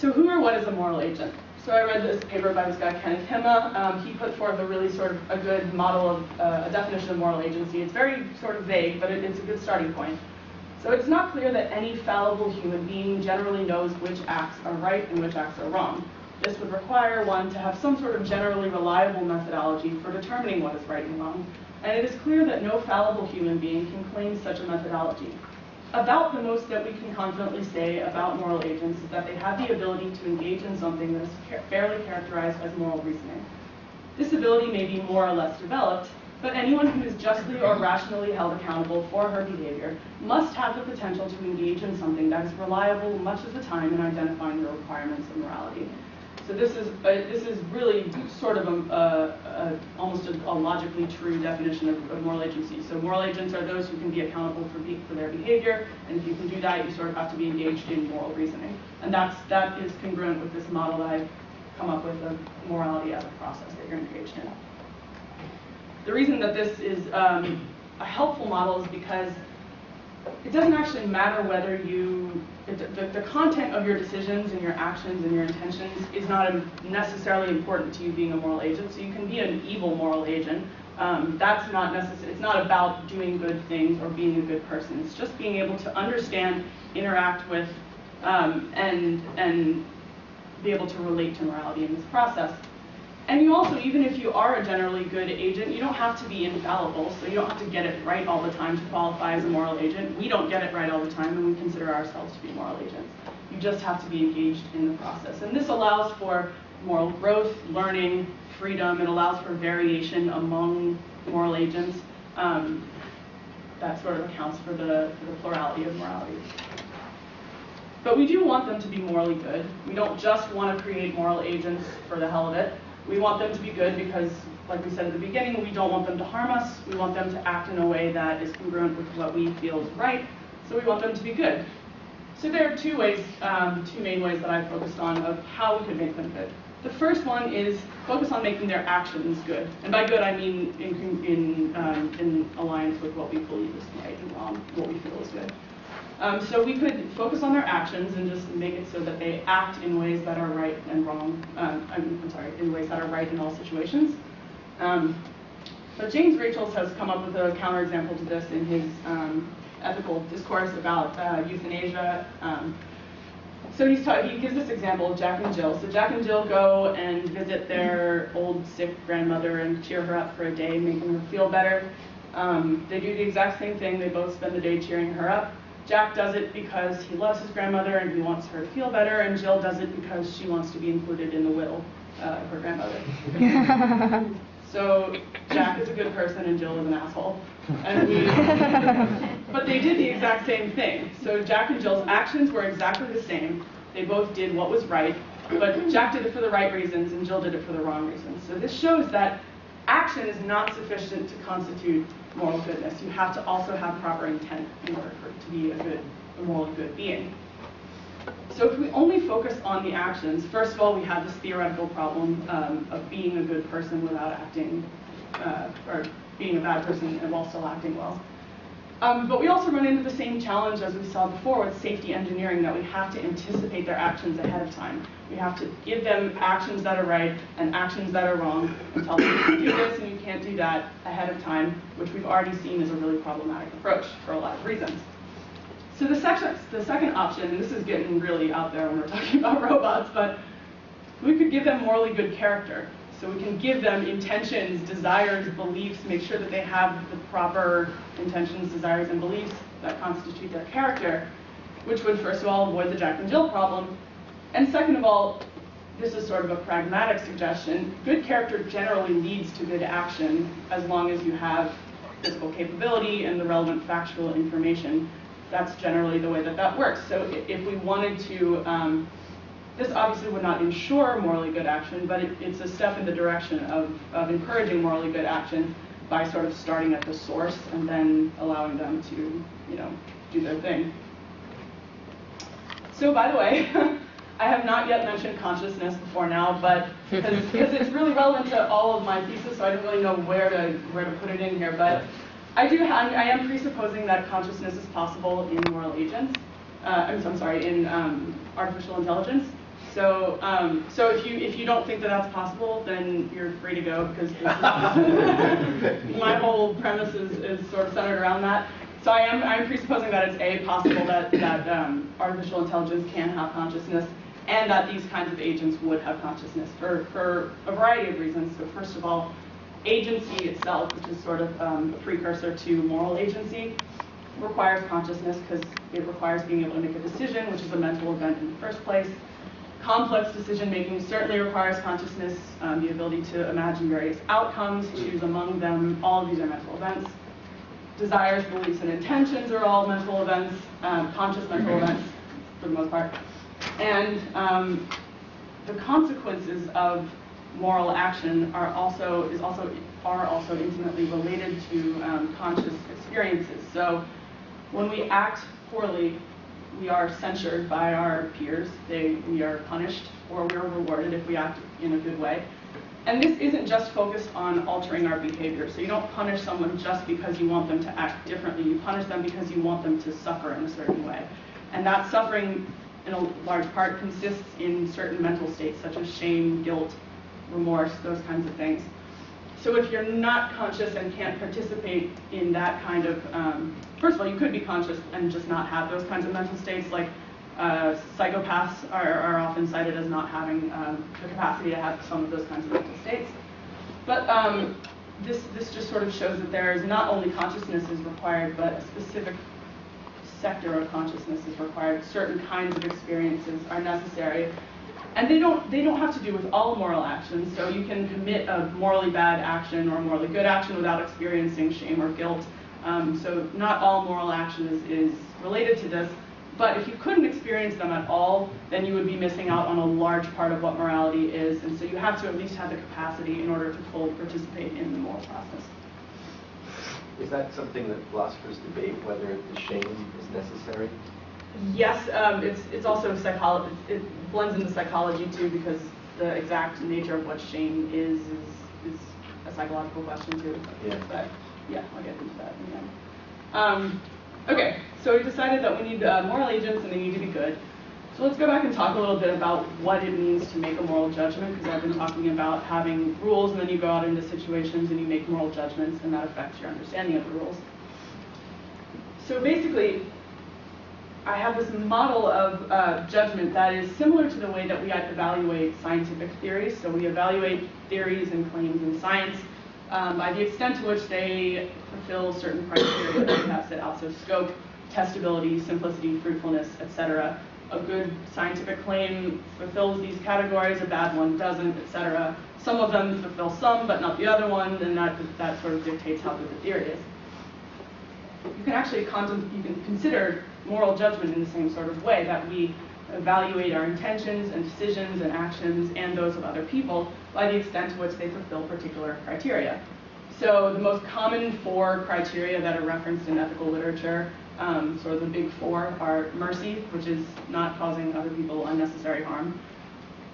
So who or what is a moral agent? So I read this paper by this guy, Kenneth Himma. He put forth a really sort of a good model of a definition of moral agency. It's very sort of vague, but it's a good starting point. So it's not clear that any fallible human being generally knows which acts are right and which acts are wrong. This would require one to have some sort of generally reliable methodology for determining what is right and wrong. And it is clear that no fallible human being can claim such a methodology. About the most that we can confidently say about moral agents is that they have the ability to engage in something that is fairly characterized as moral reasoning. This ability may be more or less developed, but anyone who is justly or rationally held accountable for her behavior must have the potential to engage in something that is reliable much of the time in identifying the requirements of morality. So this is really sort of almost a logically true definition of moral agency. So moral agents are those who can be accountable for their behavior, and if you can do that, you sort of have to be engaged in moral reasoning. And that is congruent with this model that I've come up with of morality as a process that you're engaged in. The reason that this is a helpful model is because it doesn't actually matter whether the content of your decisions and your actions and your intentions is not necessarily important to you being a moral agent. So you can be an evil moral agent. That's not necessary. It's not about doing good things or being a good person. It's just being able to understand, interact with, and be able to relate to morality in this process. And you also, even if you are a generally good agent, you don't have to be infallible, so you don't have to get it right all the time to qualify as a moral agent. We don't get it right all the time, and we consider ourselves to be moral agents. You just have to be engaged in the process. And this allows for moral growth, learning, freedom. It allows for variation among moral agents. That sort of accounts for the plurality of morality. But we do want them to be morally good. We don't just want to create moral agents for the hell of it. We want them to be good because, like we said at the beginning, we don't want them to harm us. We want them to act in a way that is congruent with what we feel is right. So we want them to be good. So there are two main ways that I focused on of how we could make them good. The first one is focus on making their actions good. And by good, I mean in alliance with what we believe is right and wrong, what we feel is good. So we could focus on their actions and just make it so that they act in ways that are right and wrong. In ways that are right in all situations. But James Rachels has come up with a counterexample to this in his ethical discourse about euthanasia. So he gives this example of Jack and Jill. So Jack and Jill go and visit their old sick grandmother and cheer her up for a day, making her feel better. They do the exact same thing. They both spend the day cheering her up. Jack does it because he loves his grandmother and he wants her to feel better, and Jill does it because she wants to be included in the will of her grandmother. So Jack is a good person and Jill is an asshole. But they did the exact same thing. So Jack and Jill's actions were exactly the same. They both did what was right, but Jack did it for the right reasons and Jill did it for the wrong reasons. So this shows that action is not sufficient to constitute moral goodness. You have to also have proper intent in order for it to be a morally good being. So if we only focus on the actions, first of all, we have this theoretical problem of being a good person without acting, or being a bad person and while still acting well. But we also run into the same challenge as we saw before with safety engineering, that we have to anticipate their actions ahead of time. We have to give them actions that are right and actions that are wrong and tell them you can do this and you can't do that ahead of time, which we've already seen is a really problematic approach for a lot of reasons. So the second option, and this is getting really out there when we're talking about robots, but we could give them morally good character. So we can give them intentions, desires, beliefs, make sure that they have the proper intentions, desires, and beliefs that constitute their character, which would, first of all, avoid the Jack and Jill problem. And second of all, this is sort of a pragmatic suggestion, good character generally leads to good action as long as you have physical capability and the relevant factual information. That's generally the way that that works. So if we wanted to, this obviously would not ensure morally good action, but it's a step in the direction of encouraging morally good action by sort of starting at the source and then allowing them to, do their thing. So by the way, I have not yet mentioned consciousness before now, but because it's really relevant to all of my thesis, so I don't really know where to put it in here. But I am presupposing that consciousness is possible in moral agents. In artificial intelligence. So if you don't think that that's possible, then you're free to go, because my whole premise is sort of centered around that. So I'm presupposing that it's possible that artificial intelligence can have consciousness, and that these kinds of agents would have consciousness for a variety of reasons. So first of all, agency itself, which is sort of a precursor to moral agency, requires consciousness because it requires being able to make a decision, which is a mental event in the first place. Complex decision-making certainly requires consciousness, the ability to imagine various outcomes, choose among them. All of these are mental events. Desires, beliefs, and intentions are all mental events, conscious mental events for the most part. And the consequences of moral action are also intimately related to conscious experiences. So when we act poorly, we are censured by our peers. We are punished, or we are rewarded if we act in a good way. And this isn't just focused on altering our behavior. So you don't punish someone just because you want them to act differently. You punish them because you want them to suffer in a certain way. And that suffering, in a large part, consists in certain mental states, such as shame, guilt, remorse, those kinds of things. So if you're not conscious and can't participate in that kind of, first of all, you could be conscious and just not have those kinds of mental states. Like psychopaths are often cited as not having the capacity to have some of those kinds of mental states. But this just sort of shows that there is not only consciousness is required, but a specific sector of consciousness is required. Certain kinds of experiences are necessary. And they don't have to do with all moral actions. So you can commit a morally bad action or a morally good action without experiencing shame or guilt. So not all moral action is related to this. But if you couldn't experience them at all, then you would be missing out on a large part of what morality is. And so you have to at least have the capacity in order to fully participate in the moral process. Is that something that philosophers debate, whether the shame is necessary? Yes, it's also psychology. It blends into psychology too, because the exact nature of what shame is a psychological question too. Yeah. But yeah, I'll get into that in the end. Okay, so we decided that we need moral agents and they need to be good. So let's go back and talk a little bit about what it means to make a moral judgment, because I've been talking about having rules and then you go out into situations and you make moral judgments and that affects your understanding of the rules. So basically, I have this model of judgment that is similar to the way that we evaluate scientific theories. So we evaluate theories and claims in science by the extent to which they fulfill certain criteria that we have set out. So scope, testability, simplicity, fruitfulness, etc. A good scientific claim fulfills these categories, a bad one doesn't, etc. Some of them fulfill some, but not the other one, and that sort of dictates how good the theory is. You can actually consider moral judgment in the same sort of way, that we evaluate our intentions and decisions and actions and those of other people by the extent to which they fulfill particular criteria. So the most common 4 criteria that are referenced in ethical literature, sort of the big 4, are mercy, which is not causing other people unnecessary harm;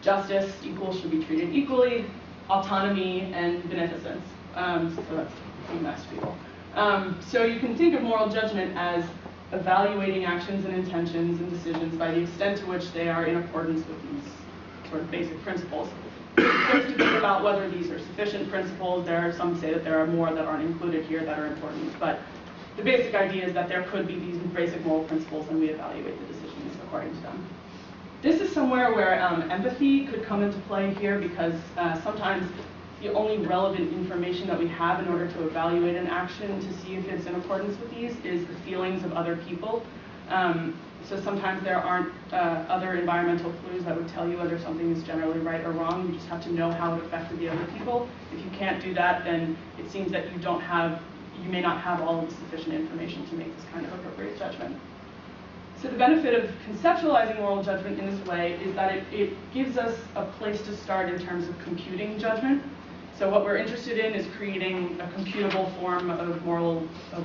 justice, equals should be treated equally; autonomy; and beneficence. So that's being nice to people. So you can think of moral judgment as evaluating actions and intentions and decisions by the extent to which they are in accordance with these sort of basic principles. First, to think about whether these are sufficient principles. There are some say that there are more that aren't included here that are important, but the basic idea is that there could be these basic moral principles and we evaluate the decisions according to them. This is somewhere where empathy could come into play here, because sometimes the only relevant information that we have in order to evaluate an action to see if it's in accordance with these is the feelings of other people. So sometimes there aren't other environmental clues that would tell you whether something is generally right or wrong. You just have to know how it affected the other people. If you can't do that, then it seems that you may not have all of the sufficient information to make this kind of appropriate judgment. So the benefit of conceptualizing moral judgment in this way is that it gives us a place to start in terms of computing judgment. So what we're interested in is creating a computable form of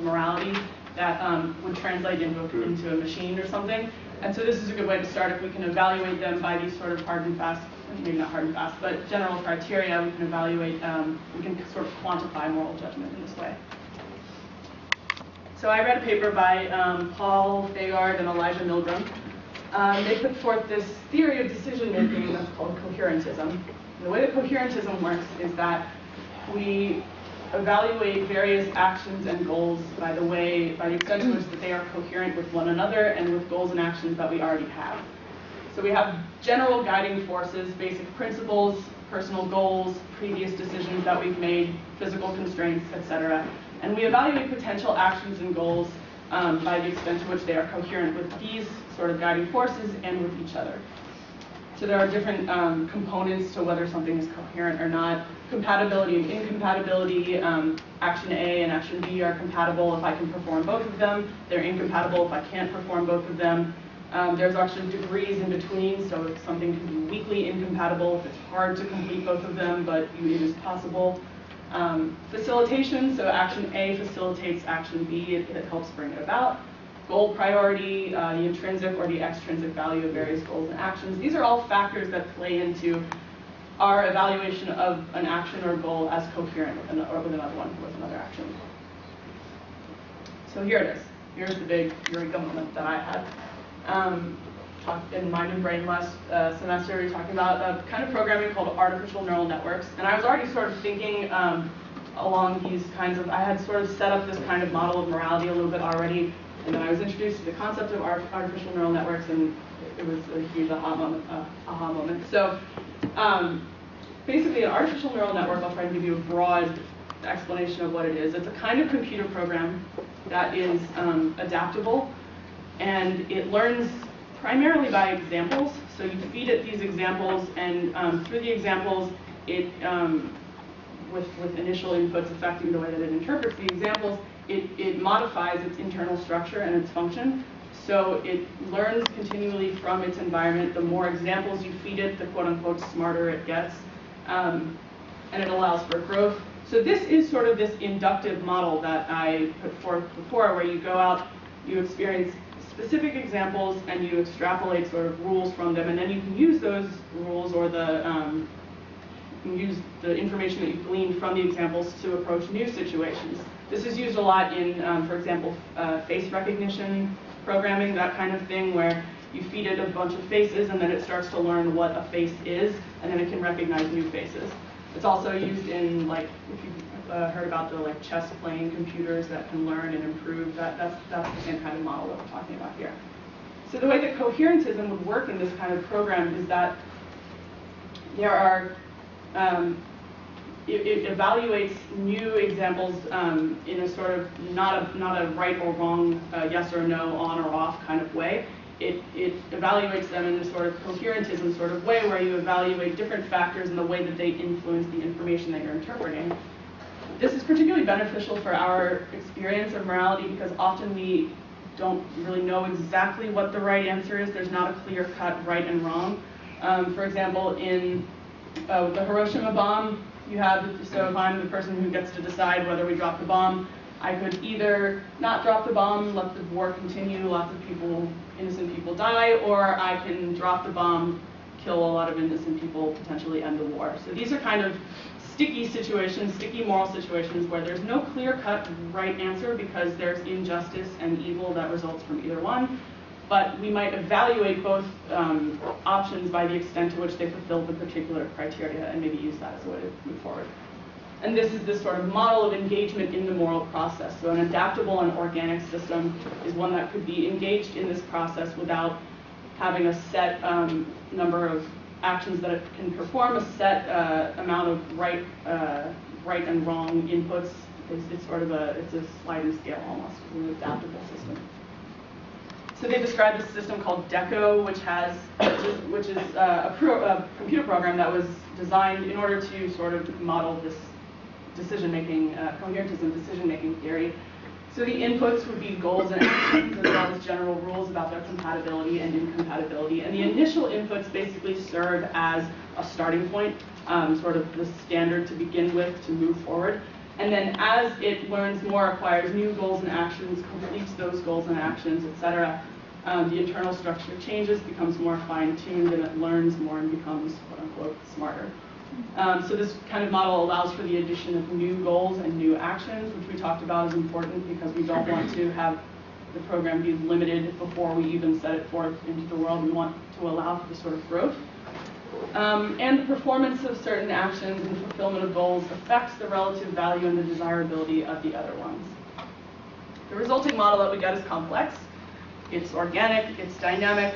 morality that would translate into a machine or something. And so this is a good way to start. If we can evaluate them by these sort of hard and fast, maybe not hard and fast, but general criteria, we can evaluate, we can sort of quantify moral judgment in this way. So I read a paper by Paul Fagard and Elijah Milgram they put forth this theory of decision-making that's called coherentism. And the way that coherentism works is that we evaluate various actions and goals by the extent to which that they are coherent with one another and with goals and actions that we already have. So we have general guiding forces, basic principles, personal goals, previous decisions that we've made, physical constraints, etc. And we evaluate potential actions and goals by the extent to which they are coherent with these sort of guiding forces and with each other. So there are different components to whether something is coherent or not. Compatibility and incompatibility. Action A and action B are compatible if I can perform both of them. They're incompatible if I can't perform both of them. There's actually degrees in between, so if something can be weakly incompatible if it's hard to complete both of them, but it is possible. Facilitation, so action A facilitates action B, it helps bring it about. Goal priority, the intrinsic or the extrinsic value of various goals and actions. These are all factors that play into our evaluation of an action or goal as coherent with another one, with another action. So here it is. Here's the big eureka moment that I had. Talked in Mind and Brain last semester, we were talking about a kind of programming called artificial neural networks. And I was already sort of thinking along these kinds of, I had sort of set up this kind of model of morality a little bit already. And then I was introduced to the concept of artificial neural networks, and it was a huge aha moment. So basically, an artificial neural network, I'll try to give you a broad explanation of what it is. It's a kind of computer program that is adaptable, and it learns primarily by examples. So you feed it these examples, and through the examples, it with initial inputs affecting the way that it interprets the examples, it modifies its internal structure and its function. So it learns continually from its environment. The more examples you feed it, the quote-unquote smarter it gets. And it allows for growth. So this is sort of this inductive model that I put forth before, where you go out, you experience specific examples, and you extrapolate sort of rules from them, and then you can use those rules or you can use the information that you gleaned from the examples to approach new situations. This is used a lot in, for example, face recognition programming, that kind of thing, where you feed it a bunch of faces and then it starts to learn what a face is, and then it can recognize new faces. It's also used in, like, if you've heard about the chess playing computers that can learn and improve, that's the same kind of model that we're talking about here. So the way that coherentism would work in this kind of program is that there are it evaluates new examples in a sort of not a right or wrong, yes or no, on or off kind of way. It evaluates them in a sort of coherentism sort of way, where you evaluate different factors and the way that they influence the information that you're interpreting. This is particularly beneficial for our experience of morality, because often we don't really know exactly what the right answer is. There's not a clear-cut right and wrong. For example, in the Hiroshima bomb, you have, so if I'm the person who gets to decide whether we drop the bomb, I could either not drop the bomb, let the war continue, lots of people, innocent people die, or I can drop the bomb, kill a lot of innocent people, potentially end the war. So these are kind of sticky situations, sticky moral situations, where there's no clear-cut right answer because there's injustice and evil that results from either one. But we might evaluate both options by the extent to which they fulfill the particular criteria, and maybe use that as a way to move forward. And this is this sort of model of engagement in the moral process. So an adaptable and organic system is one that could be engaged in this process without having a set number of actions that it can perform, a set amount of right and wrong inputs. It's sort of a sliding scale almost, an adaptable system. So they described this system called DECO, which is a computer program that was designed in order to sort of model this decision-making, coherentism decision-making theory. So the inputs would be goals and actions, as well as general rules about their compatibility and incompatibility. And the initial inputs basically serve as a starting point, sort of the standard to begin with to move forward. And then as it learns more, acquires new goals and actions, completes those goals and actions, etc., the internal structure changes, becomes more fine-tuned, and it learns more and becomes, quote-unquote, smarter. So this kind of model allows for the addition of new goals and new actions, which we talked about is important because we don't want to have the program be limited before we even set it forth into the world. We want to allow for this sort of growth. And the performance of certain actions and the fulfillment of goals affects the relative value and the desirability of the other ones. The resulting model that we get is complex. It's organic, it's dynamic.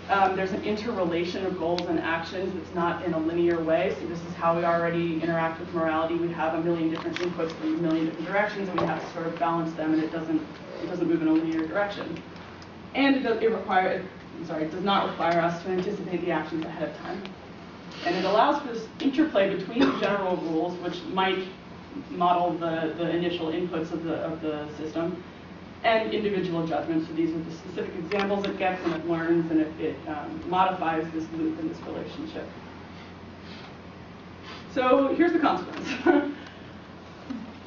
There's an interrelation of goals and actions that's not in a linear way. So this is how we already interact with morality. We have a million different inputs from a million different directions, and we have to sort of balance them, and it doesn't move in a linear direction. And it does not require us to anticipate the actions ahead of time. And it allows for this interplay between general rules, which might model the initial inputs of the system, and individual judgments. So these are the specific examples it gets, and it learns, and it modifies this loop in this relationship. So here's the consequence.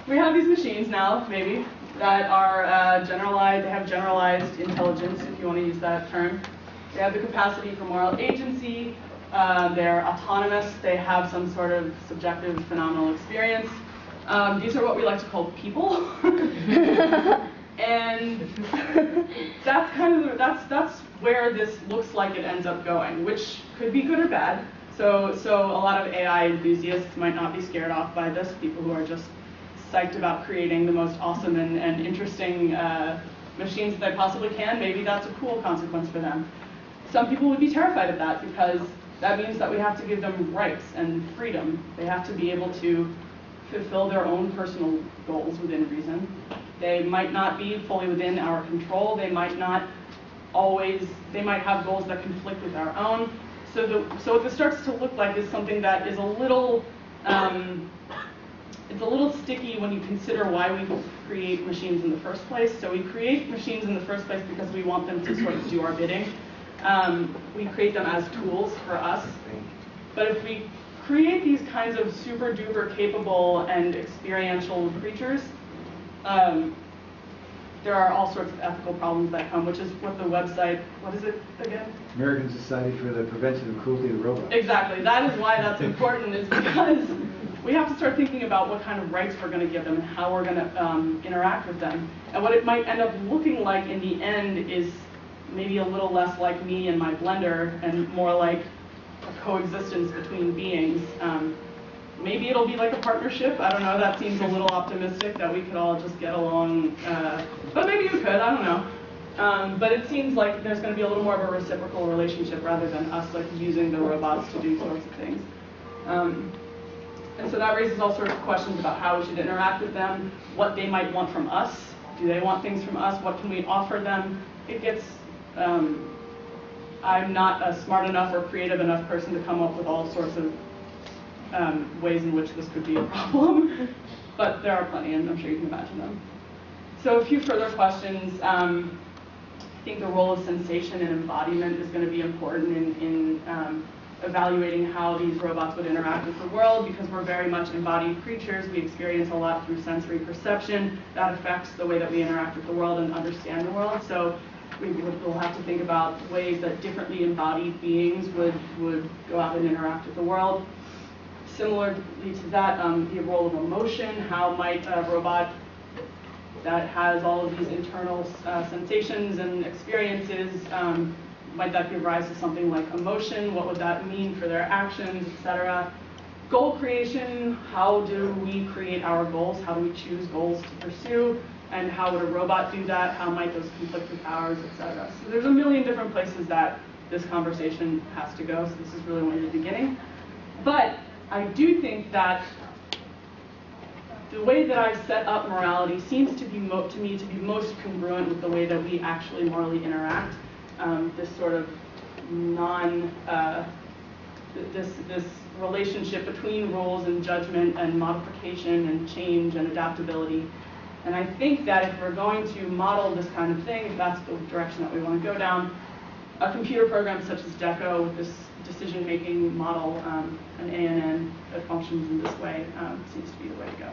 We have these machines now, maybe, that are generalized. They have generalized intelligence, if you want to use that term. They have the capacity for moral agency. They're autonomous. They have some sort of subjective phenomenal experience. These are what we like to call people. And that's kind of that's where this looks like it ends up going, which could be good or bad. So a lot of AI enthusiasts might not be scared off by this. People who are just psyched about creating the most awesome and interesting machines that they possibly can, maybe that's a cool consequence for them. Some people would be terrified of that because that means that we have to give them rights and freedom. They have to be able to fulfill their own personal goals within reason. They might not be fully within our control. They might have goals that conflict with our own. So what this starts to look like is something that is a little sticky when you consider why we create machines in the first place. So we create machines in the first place because we want them to sort of do our bidding. We create them as tools for us. But if we create these kinds of super duper capable and experiential creatures, there are all sorts of ethical problems that come, which is what the website, what is it again? American Society for the Prevention of Cruelty to Robots. Exactly. That is why that's important, is because we have to start thinking about what kind of rights we're going to give them and how we're going to interact with them. And what it might end up looking like in the end is maybe a little less like me and my blender and more like a coexistence between beings. Maybe it'll be like a partnership. I don't know. That seems a little optimistic that we could all just get along. But maybe we could. I don't know. But it seems like there's going to be a little more of a reciprocal relationship rather than us like using the robots to do sorts of things. And so that raises all sorts of questions about how we should interact with them, what they might want from us. Do they want things from us? What can we offer them? It gets. I'm not a smart enough or creative enough person to come up with all sorts of ways in which this could be a problem, but there are plenty, and I'm sure you can imagine them. So a few further questions. I think the role of sensation and embodiment is going to be important in evaluating how these robots would interact with the world, because we're very much embodied creatures. We experience a lot through sensory perception. That affects the way that we interact with the world and understand the world. So we'll have to think about ways that differently embodied beings would go out and interact with the world. Similarly to that, the role of emotion. How might a robot that has all of these internal sensations and experiences, might that give rise to something like emotion? What would that mean for their actions, etc.? Goal creation. How do we create our goals? How do we choose goals to pursue? And how would a robot do that? How might those conflict with ours, etc.? So there's a million different places that this conversation has to go. So this is really only the beginning. But I do think that the way that I've set up morality seems to be to me to be most congruent with the way that we actually morally interact. This sort of this relationship between rules and judgment and modification and change and adaptability. And I think that if we're going to model this kind of thing, if that's the direction that we want to go down, a computer program such as DECO with this decision-making model, an ANN that functions in this way, seems to be the way to go.